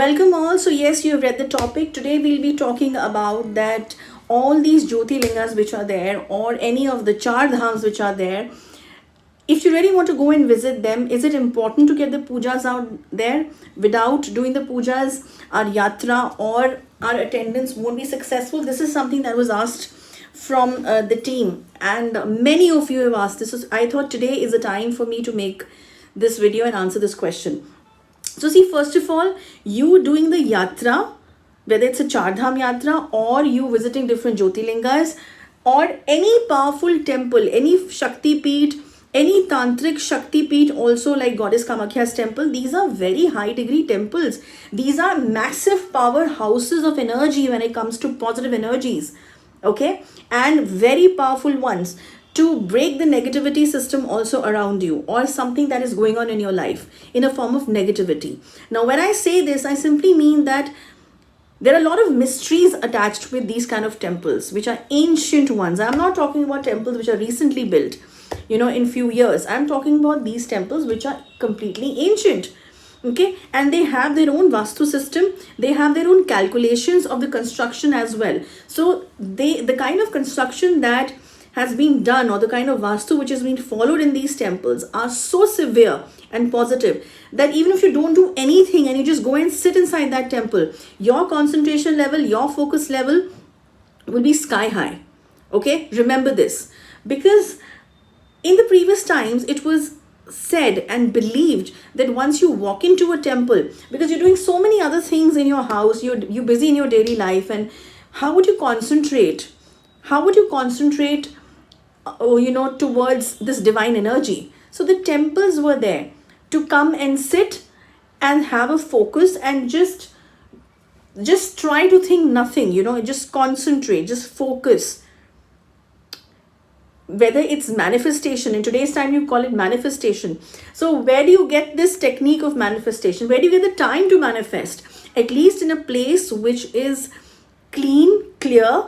Welcome all. So yes, you have read the topic. Today we'll be talking about that all these Jyotirlingas which are there, or any of the Char Dhams which are there. If you really want to go and visit them, is it important to get the pujas out there? Without doing the pujas, our yatra or our attendance won't be successful. This is something that was asked from the team, and many of you have asked this. So I thought today is the time for me to make this video and answer this question. So see, first of all, you doing the yatra, whether it's a Chardham yatra or you visiting different Jyotirlingas or any powerful temple, any Shakti Peeth, any Tantric Shakti Peeth, also like Goddess Kamakhya's temple, these are very high degree temples. These are massive powerhouses of energy when it comes to positive energies, okay, and very powerful ones to break the negativity system also around you, or something that is going on in your life in a form of negativity. Now, when I say this, I simply mean that there are a lot of mysteries attached with these kind of temples, which are ancient ones. I'm not talking about temples which are recently built, in few years. I'm talking about these temples which are completely ancient. Okay, and they have their own vastu system. They have their own calculations of the construction as well. So the kind of construction that has been done, or the kind of vastu which has been followed in these temples, are so severe and positive that even if you don't do anything and you just go and sit inside that temple, your concentration level, your focus level will be sky high. Okay, remember this, because in the previous times it was said and believed that once you walk into a temple, because you're doing so many other things in your house, you're busy in your daily life, and how would you concentrate towards this divine energy? So the temples were there to come and sit and have a focus and just try to think nothing, just concentrate, just focus. Whether it's manifestation, in today's time you call it manifestation. So where do you get this technique of manifestation? Where do you get the time to manifest? At least in a place which is clean, clear,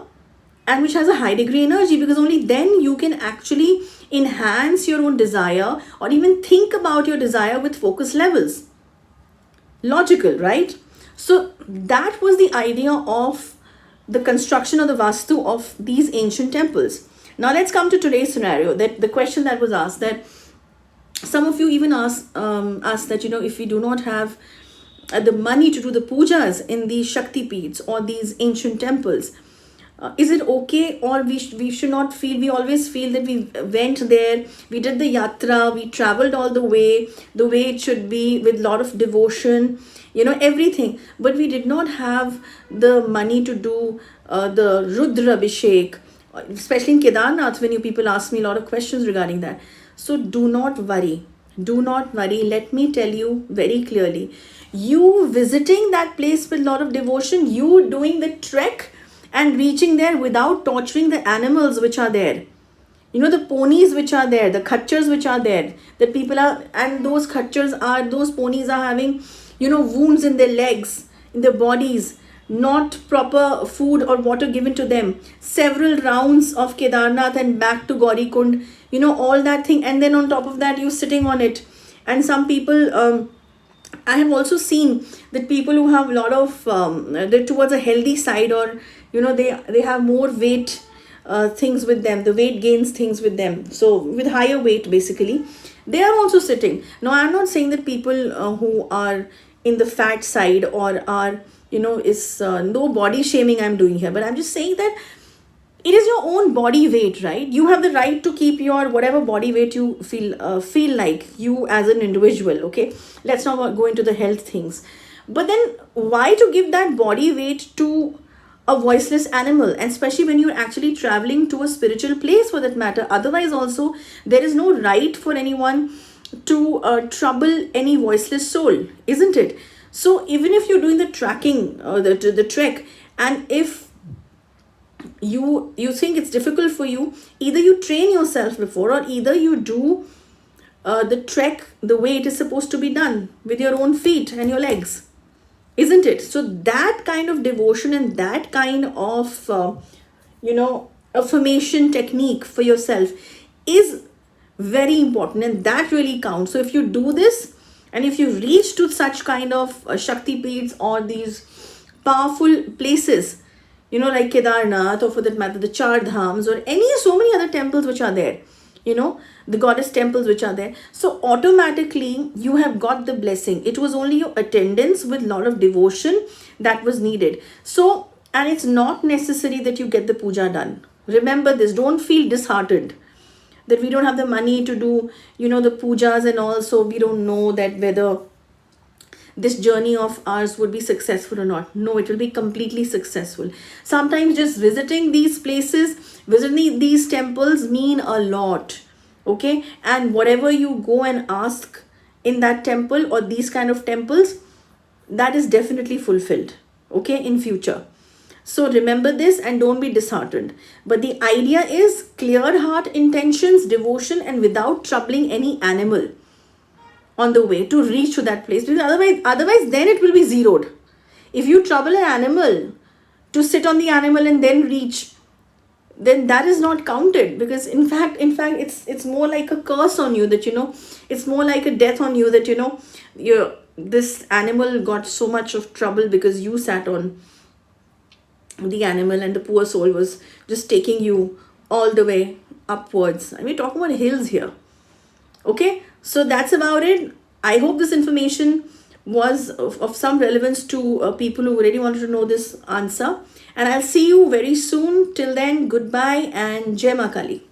and which has a high degree energy, because only then you can actually enhance your own desire, or even think about your desire with focus levels. Logical, right? So that was the idea of the construction of the vastu of these ancient temples. Now let's come to today's scenario, that the question that was asked, that some of you even asked that, if we do not have the money to do the pujas in these Shakti Peeths or these ancient temples, is it okay, or we should not feel? We always feel that we went there, we did the yatra, we traveled all the way it should be, with lot of devotion, everything, but we did not have the money to do the Rudra Abhishek, especially in Kedarnath, when you people ask me a lot of questions regarding that. So do not worry. Let me tell you very clearly, you visiting that place with a lot of devotion, you doing the trek and reaching there without torturing the animals which are there, the ponies which are there, the khatchars which are there, that people are, and those ponies are having, wounds in their legs, in their bodies, not proper food or water given to them, several rounds of Kedarnath and back to Gaurikund, all that thing, and then on top of that you sitting on it. And some people, I have also seen that people who have a lot of they're towards a healthy side, or they have more weight things with them, the weight gains things with them, so with higher weight basically, they are also sitting. Now I'm not saying that people who are in the fat side or are, is no body shaming I'm doing here, but I'm just saying that it is your own body weight, right? You have the right to keep your whatever body weight you feel like, you as an individual. Okay, let's not go into the health things, but then why to give that body weight to a voiceless animal, and especially when you're actually traveling to a spiritual place for that matter? Otherwise also, there is no right for anyone to trouble any voiceless soul, isn't it? So even if you're doing the tracking, the trek, and if you think it's difficult for you, either you train yourself before, or either you do the trek the way it is supposed to be done, with your own feet and your legs, isn't it? So that kind of devotion and that kind of affirmation technique for yourself is very important, and that really counts. So if you do this And if you reach to such kind of Shakti Peeths or these powerful places, you know, like Kedarnath, or for that matter, the Char Dhams, or so many other temples which are there, you know, the goddess temples which are there. So automatically you have got the blessing. It was only your attendance with lot of devotion that was needed. So, and it's not necessary that you get the puja done. Remember this, don't feel disheartened that we don't have the money to do, you know, the pujas, and also we don't know that whether this journey of ours would be successful or not. No, it will be completely successful. Sometimes just visiting these places, visiting these temples mean a lot. Okay, and whatever you go and ask in that temple or these kind of temples, that is definitely fulfilled, okay, in future. So remember this and don't be disheartened. But the idea is clear heart intentions, devotion, and without troubling any animal on the way to reach to that place. Because otherwise then it will be zeroed. If you trouble an animal to sit on the animal and then reach, then that is not counted, because in fact it's more like a curse on you, that, you know, it's more like a death on you, that, you know, this animal got so much of trouble because you sat on the animal and the poor soul was just taking you all the way upwards. And we're talking about hills here. Okay, so that's about it. I hope this information was of some relevance to people who really wanted to know this answer. And I'll see you very soon. Till then, goodbye and Jai Ma Kali.